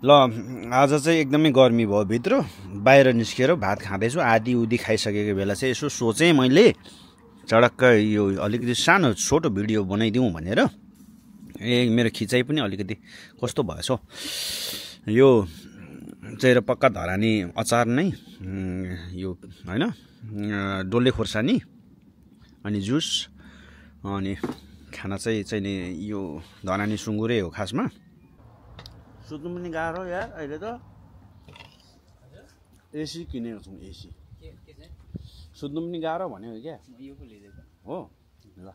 ल आज चाहिँ एकदमै गर्मी भयो भित्र बाहिर निस्केर भात खाँदैछु आधी उधी खाइसकेको बेला चाहिँ यसो सोचेँ मैले चडक्क यो अलिकति सानो छोटो भिडियो बनाइदिउँ भनेर मेरो खिचाइ पनि अलिकति कस्तो भएछ यो चाहिँ पक्का धरानी अचार नै यो हैन डल्ले खोर्सानी अनि जुस अनि खाना चाहिँ नि यो धरानी सुँगुरै हो खासमा सुत्नु पनि गाह्रो यार अहिले त एसी किनेको छौँ एसी सुत्नु पनि गाह्रो भन्यो क्या यो पो लिएको हो ल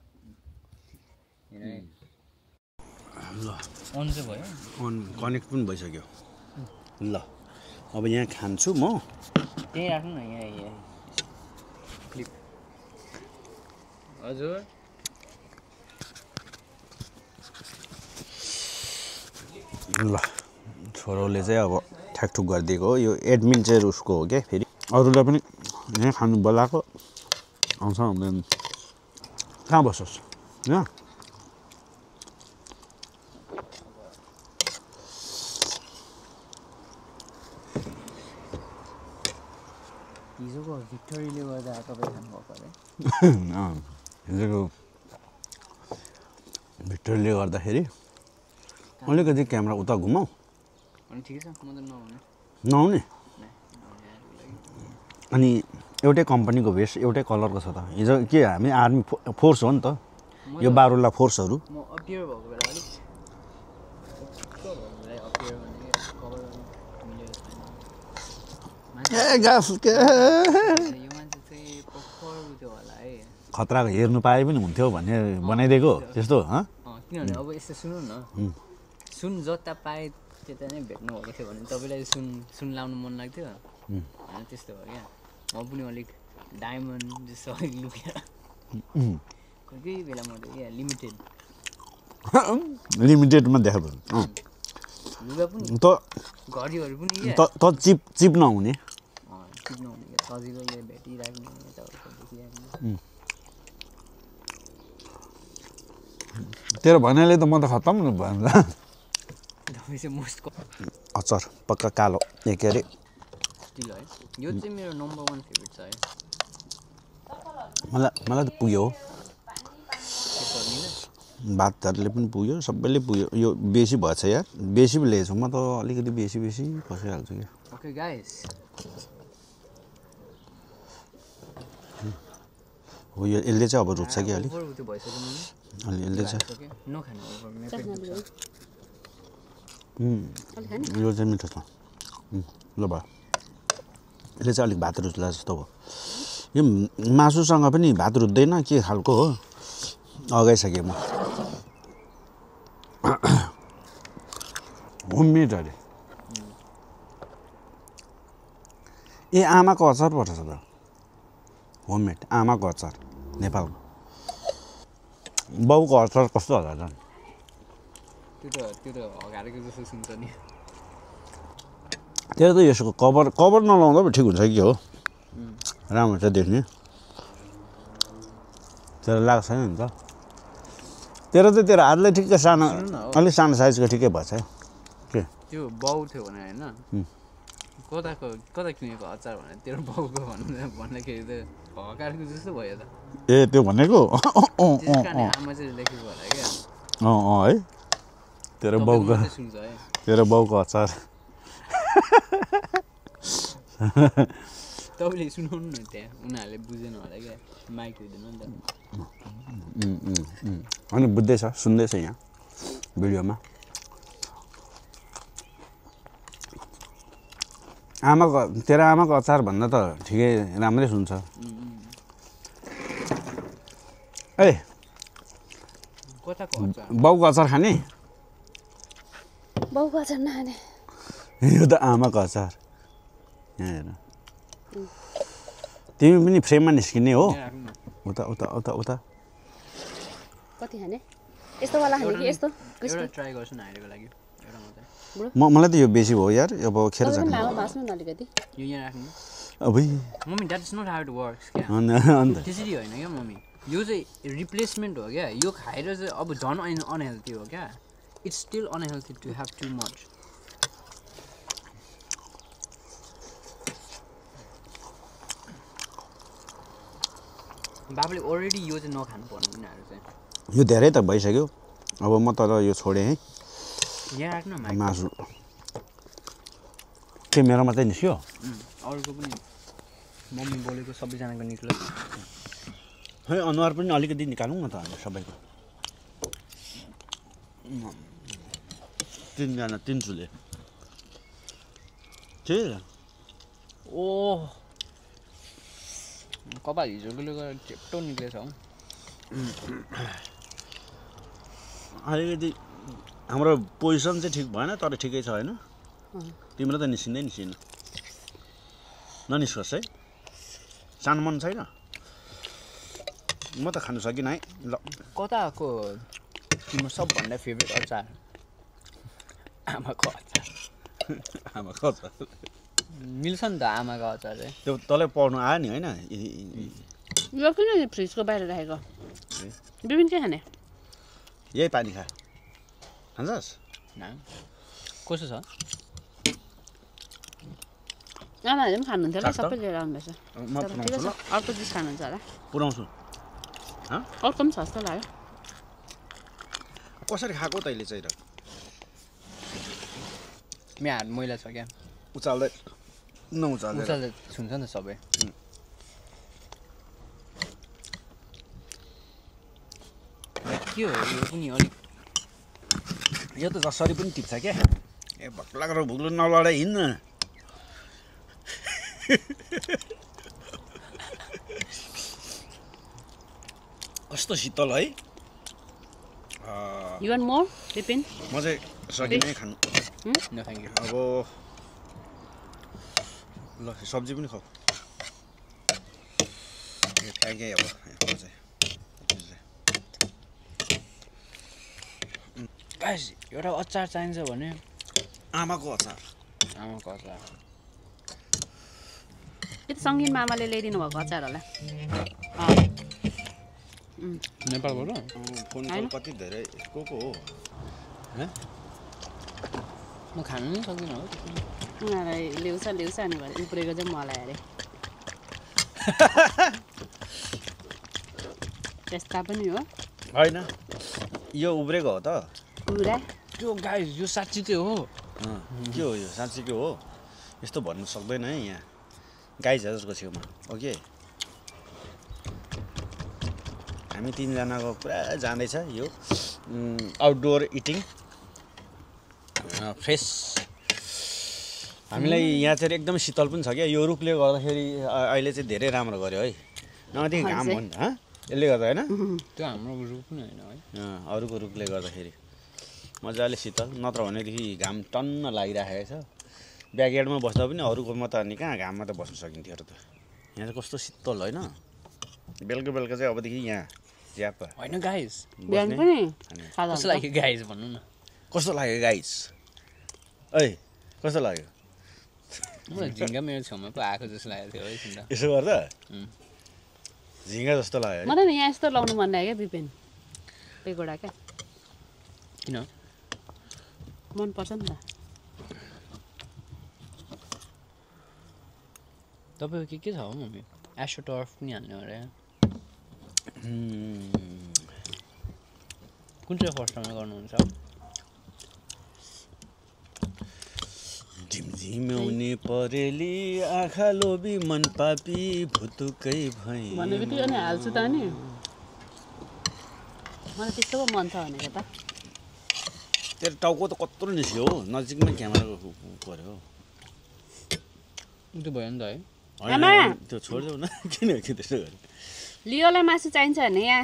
ल अन चाहिँ भयो अन कनेक्ट पनि भइसक्यो ल अब यहाँ खान्छु म त्यही राख्नु न यहाँ क्लिप हजुर ल छोरोले चाहिँ अब ठ्याकठुक गरिदिएको हो यो एडमिन चाहिँ उसको हो क्या फेरि अरूलाई पनि यहाँ खानु बोलाएको आउँछ हुँदैन कहाँ बस्छस् यहाँ हिजोको भिक्टोरीले गर्दा तपाईँ खानुभएको अरे हिजोको भिक्टोरीले गर्दाखेरि अलिकति क्यामेरा उता घुमाऊ अनि ठिकै छ म त नहुने अनि एउटै कम्पनीको भेस्ट एउटै कलरको छ त हिजो के हामी आर्मी फोर्स हो नि त यो बारुल्ला फोर्सहरू म अपियर भएको बेला अलिक खतराको हेर्नु पाए पनि हुन्थ्यो भन्ने बनाइदिएको त्यस्तो किनभने अब यस्तो सुन्नु न सुन जता पाए त्यता नै भेट्नु भएको थियो भने तपाईँलाई सुन लाउनु मन लाग्थ्यो होइन त्यस्तो भयो क्या म पनि अलिक डायमन्ड जस्तो अलिक लुकेर कोही बेला म क्या लिमिटेडमा देखाएको लुगा पनि त घडीहरू पनि त चिप नहुने चिप नहुने क्या सजिलोले भेटिराख्ने यताउता देखिराख्ने तेरो भनाइले त म त खत्तम भयो अचार पक्का कालो के अरे स्टिल है यो चाहिँ मेरो नम्बर 1 फेभरेट छ है मलाई त पुग्यो हो भातहरूले पनि पुग्यो सबैले पुग्यो यो बेसी भएछ यार बेसी पो ल्याएछु म त अलिकति बेसी पसिहाल्छु क्या ओके गाइस हो यो यसले चाहिँ अब रुच्छ कि अलि यसले चाहिँ यो चाहिँ मिठो छ ल भयो यसले चाहिँ अलिक भात रुच्ला जस्तो भयो यो मासुसँग पनि भात रुच्दैन के खालको हो अगाइसकेँ म होममेड अरे ए आमाको अचार पर्छ त होममेड आमाको अचार नेपालको बाउको अचार कस्तो होला झन् त्यो त हगारेको जस्तो सुन्छ नि त्यही त यसको कभर नलाउँदा पो ठिक हुन्छ कि हो राम्रो छ देख्ने तेरो लाग्छ नि त तेरो हातले ठिक्कै सानो अलिक सानो साइजको ठिकै भएछ के त्यो बाउ थियो भने होइन कता किनेको अचार भने तेरो बाउको भन्दाखेरि त हकारेको जस्तो भयो त ए त्यो भनेको आमा चाहिँ लेखेको होला क्या है तेरो बाउको अचार तपाईँले सुनाउनु न त्यहाँ उनीहरूले बुझेन होला क्या माइक हुँदैन नि त होइन बुझ्दैछ सुन्दैछ यहाँ भिडियोमा तेरो आमाको अचार भन्दा त ठिकै राम्रै सुन्छ ए बाउको अचार खाने बाउको अचार नखाने यो त आमाको अचार यहाँ हेर तिमी पनि फ्रेममा निस्किने हो उता उता उता उता कति खाने यस्तो वाला खाने कि यस्तो एउटा ट्राई गर्छु न हाइरेको लागि एउटा मात्रै मलाई त यो बेसी भयो यार अब खेर जानु लामो भास्नु न अलिकति यो यहाँ राख्नु अबे mummy that is not how it works क्या अन्त त्यसरी होइन क्या मम्मी यो चाहिँ रिप्लेसमेन्ट हो क्या यो खाएर चाहिँ अब झन् अनहेल्दी हो क्या it's still unhealthy to have too much बाबुले अलरेडी यो चाहिँ नखानु पर्ने उनीहरू चाहिँ यो धेरै त भइसक्यो अब म तर यो छोडेँ है यहाँ राख्नु न मासु के मेरो मात्रै निस्क्यो अरूको पनि मम्मी बोलेको सबैजनाको निक्लो है अनुहार पनि अलिकति निकालौँ न त हामी सबैको तिनजना तिन चुले ठिक ओ कपाल हिजोकोले गर्दा चेप्टो निक्लेछ हौ अलिकति हाम्रो पोजिसन चाहिँ ठिक भएन तर ठिकै छ होइन तिम्रो त निस्किँदै निस्किन ननिस्कोस् है सानो मन छैन म त खानु सकिनँ है ल कताको तिम्रो सबभन्दा फेभरेट अचार आमाको अचार आमाको अचार मिल्छ नि त आमाको अचार चाहिँ त्यो तँलाई पढ्नु आयो नि होइन यो किन फ्रिजको बाहिर राखेको विभिन्न के खाने यही पानी खा खान्छस् कसो छ आमाहरूले पनि खानुहुन्थ्यो होला सबै लिएर आउनुभएछ म पुऱ्याउँछु ल अर्को चिज खानुहुन्छ होला पुऱ्याउँछु अर्को पनि छ जस्तो लाग्यो कसरी खाएको तैँले चाहिँ र मेरो हात मैला छ क्या उचाल्दै नउचाल्दै उचाल्दै छुन्छ नि त सबै के हो यो पनि अलिक यो त जसरी पनि टिप्छ क्या ए भक्लाग्रो भुग्लो नलडाइ हिँड्न कस्तो शीतल है यु वान्ट मोर विपिन म चाहिँ सकिनै खानु न थ्याङ्क यू अब ल सब्जी पनि खाऊ फ्याँकेँ अब म चाहिँ गाइस एउटा अचार चाहिन्छ भने आमाको अचार आमाको अचार यो त सङ्गीन मामाले ल्याइदिनु भएको अचार होला नेपालबाट फोन कल कति धेरै को हो म खानु नै सक्दिनँ हो उनीहरूलाई ल्याउँछ अनि भने उब्रेको चाहिँ मलाई अरे त्यस्ता पनि हो होइन यो उब्रेको हो त पुरा त्यो गाइस यो साँच्चीकै हो के हो यो साँच्चीको हो यस्तो भन्नु सक्दैन है यहाँ गाई जसको छेउमा ओके हामी तिनजनाको पुरा जाँदैछ यो आउटडोर इटिङ फ्रेस हामीलाई यहाँ चाहिँ एकदम शीतल पनि छ क्या यो रुखले गर्दाखेरि अहिले चाहिँ धेरै राम्रो गर्यो है नदेखि घाम हो नि त यसले गर्दा होइन त्यो हाम्रो रुख पनि होइन है अरूको रुखले गर्दाखेरि मजाले शीतल नत्र भनेदेखि घाम टन्न लागिराखेको छ ब्याकयार्डमा बस्दा पनि अरूकोमा त अनि कहाँ घाममा त बस्न सकिन्थ्यो र त यहाँ चाहिँ कस्तो शीतल होइन बेलुका बेलुका चाहिँ अबदेखि यहाँ ज्याप होइन गाइस बिहान पनि कस्तो लाग्यो गाइस भन्नु न कस्तो लाग्यो गाइस ऐ कस्तो लाग्यो मलाई झिङ्गा मेरो छेउमा पो आएको जस्तो लागेको थियो है चिन्ता यसो गर्दा झिङ्गा जस्तो लाग्यो मलाई नि यहाँ यस्तो लाउनु मन लाग्यो क्या विपिन एकवटा क्या किन मनपर्छ नि त तपाईँको के छ हौ मम्मी एस्ट्रोटर्फ पनि हाल्ने अरे कुन चाहिँ फर्स्टमा गर्नुहुन्छ झिमझिम्याउने परेली आँखा लोभी मन पापी भुतुकै भई भन्ने बित्तिकै अनि हाल्छु त नि मलाई त्यस्तो पो मन छ भनेको त तेरो टाउको त कत्रो निस्क्यो हो नजिकमै क्यामेरा पऱ्यो त्यो भयो नि त है आमा! त्यो छोडिदेऊ न किन त्यसो गरे लियोलाई मासु चाहिन्छ भने यहाँ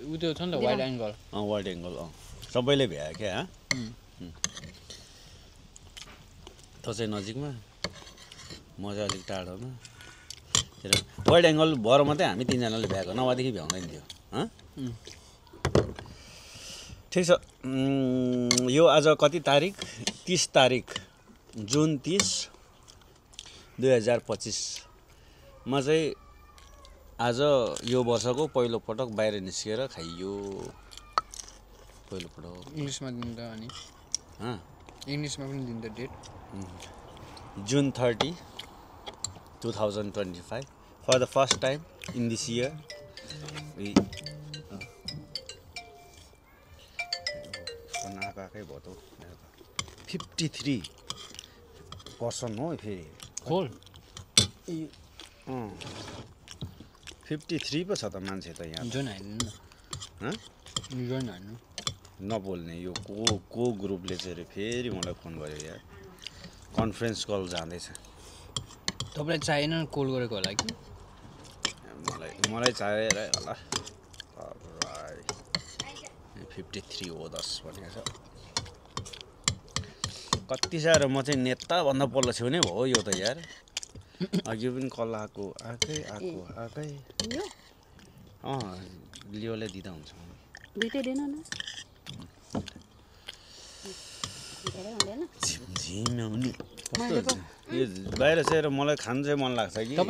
उ त्यो छ नि त वाइड एङ्गल वाइड एङ्गल सबैले भ्यायो क्या त चाहिँ नजिकमा म चाहिँ अलिक टाढोमा वाइड एङ्गल भएर मात्रै हामी तिनजनाले भ्याएको नभएदेखि भ्याउँदैन थियो ठिक छ यो आज कति तारिक 30 तारिक जुन 30 2025 म चाहिँ आज यो वर्षको पहिलो पटक बाहिर निस्केर खाइयो पहिलो पटक इङ्ग्लिसमा दिन्छ अनि इङ्ग्लिसमा पनि दिन्छ date June 30 2025 for the first time in this year आएकै भयो त 53% हो फेरि खोल 53 पो छ त मान्छे त यहाँ जोन हाल्नु हँ जोन हाल्नु नबोल्ने यो को ग्रुपले चाहिँ फेरि मलाई फोन गर्यो यार कन्फरेन्स कल जाँदैछ तपाईँलाई चाहिएन कल गरेको होला कि मलाई चाहिएर होला 53 हो 10 भनेको छ कति साह्रो म चाहिँ नेताभन्दा पल्लो छु नै भयो यो त यार अघि पनि कल आएकै लियोलाई दिँदा हुन्छ दुईटै दिनु न झिम्याउने यो बाहिर चाहिँ मलाई खानु चाहिँ मन लाग्छ कि तर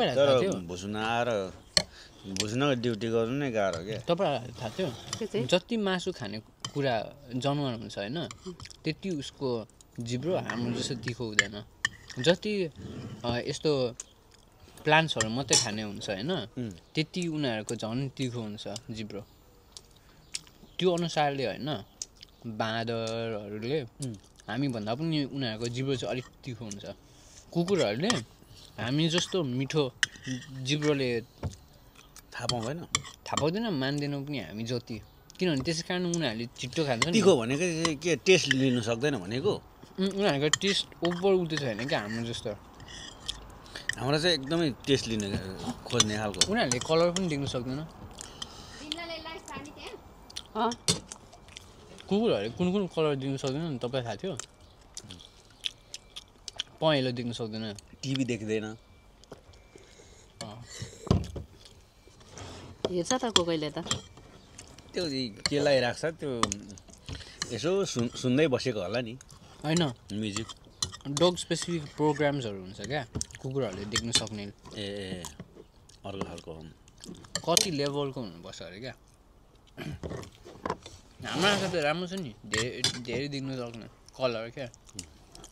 भुस्नको ड्युटी गर्नु नै गाह्रो क्या तपाईँलाई थाहा थियो जति मासु खाने कुरा जनावर हुन्छ होइन त्यति उसको जिब्रो हाम्रो जस्तो तिखो हुँदैन जति यस्तो प्लान्ट्सहरू मात्रै खाने हुन्छ होइन त्यति उनीहरूको झन् तिखो हुन्छ जिब्रो त्यो अनुसारले होइन बाँदरहरूले हामीभन्दा पनि उनीहरूको जिब्रो चाहिँ अलिक तिखो हुन्छ कुकुरहरूले हामी जस्तो मिठो जिब्रोले थाहा पाउँदैन मान्दैनौँ पनि हामी जति किनभने त्यसै कारण उनीहरूले छिट्टो खान्छ तिखो भनेको के टेस्ट लिनु सक्दैन भनेको उनीहरूको टेस्ट ओभर उठ्दै छैन क्या हाम्रो जस्तो हाम्रो चाहिँ एकदमै टेस्ट लिने खोज्ने खालको उनीहरूले कलर पनि देख्नु सक्दैन कुकुरहरूले कुन कलर देख्नु सक्दैन नि तपाईँ थाहा थियो पहेँलो देख्नु सक्दैन टिभी देख्दैन हेर्छ त कहिले त त्यो के लगाइरहेको छ त्यो यसो सुन्दै बसेको होला नि होइन म्युजिक डग स्पेसिफिक प्रोग्राम्सहरू हुन्छ क्या कुकुरहरूले देख्न सक्ने ए अर्को खालको कति लेभलको हुनुपर्छ अरे क्या हाम्रो आँखा त राम्रो छ नि धेरै देख्न सक्ने कलर क्या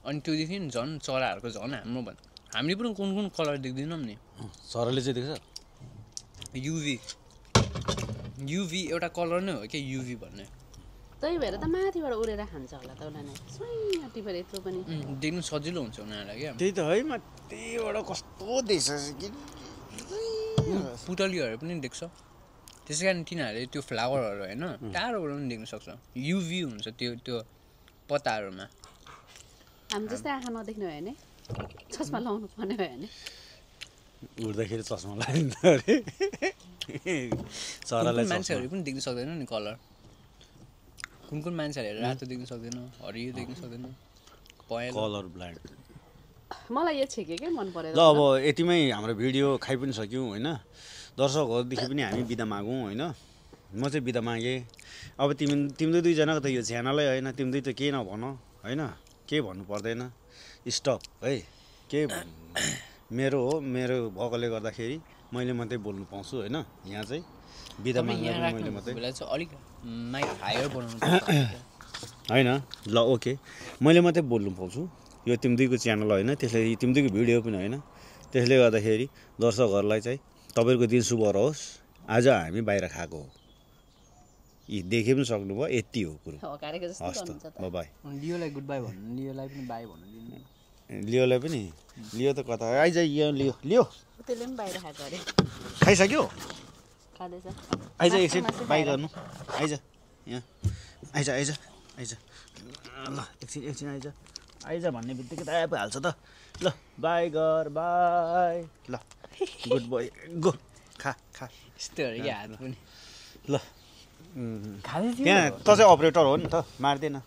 अनि त्योदेखि झन् चराहरूको झन् हाम्रो हामीले पनि कुन कलर देख्दैनौँ नि चराले चाहिँ देख्छ युभी एउटा कलर नै हो क्या युभी भन्ने त्यही भएर त माथिबाट उडेर खान्छ होला त उनीहरूले टिपेर यत्रो पनि देख्नु सजिलो हुन्छ उनीहरूलाई क्या त्यही त है माथिबाट कस्तो देख्छ कि पुतलीहरू पनि देख्छ त्यसै कारण तिनीहरूले त्यो फ्लावरहरू होइन टाढोबाट पनि देख्न सक्छ युभी हुन्छ त्यो पत्ताहरूमा हामी जस्तै आँखा नदेख्ने भयो भने चस्मा लाउनु पर्ने भयो भने उड्दाखेरि चस्मा लगाइन्छ अरे चरालाई मान्छेहरू पनि देख्न सक्दैन नि कलर कुन मान्छेहरूले रातो देख्न सक्दैन हरियो देख्न सक्दैन कलर ब्लाइन्ड मलाई यो छेक्यो क्या मन परेर ल अब यतिमै हाम्रो भिडियो खाइ पनि सक्यौँ होइन दर्शकहरूदेखि पनि हामी बिदा मागौँ होइन म चाहिँ बिदा मागेँ अब तिम्रो दुईजनाको त यो च्यानलै होइन तिम्रो त केही नभन होइन केही भन्नु पर्दैन स्टप है के मेरो भएकोले गर्दाखेरि मैले मात्रै बोल्नु पाउँछु होइन यहाँ चाहिँ बिदा माग्दा मैले मात्रै अलिक माइक हायर बनाउनु होइन ल ओके मैले मात्रै बोल्नु पाउँछु यो तिम्रो दुईको च्यानल होइन त्यसले तिम्रो दुईको भिडियो पनि होइन त्यसले गर्दाखेरि दर्शकहरूलाई चाहिँ तपाईँको दिन शुभ रहोस् आज हामी बाहिर खाएको हो यी देखे पनि सक्नुभयो यति हो कुरो हस् त बाई लियोलाई गुड बाई भन्नु लियोलाई पनि बाई भन्नु लियोलाई पनि लियो त कता आइज लियो त्यसले पनि बाहिर खाएको अरे खाइसक्यो खाँदैछ आइज एकछिन बाई गर्नु आइज यहाँ आइज ल एकछिन आइज भन्ने बित्तिकै त आइहाल्छ त ल बाई गर बाई ल गुड बोय गो खा यस्तो अरे हात पनि ल त्यहाँ त चाहिँ अपरेटर हो नि त मार्दैन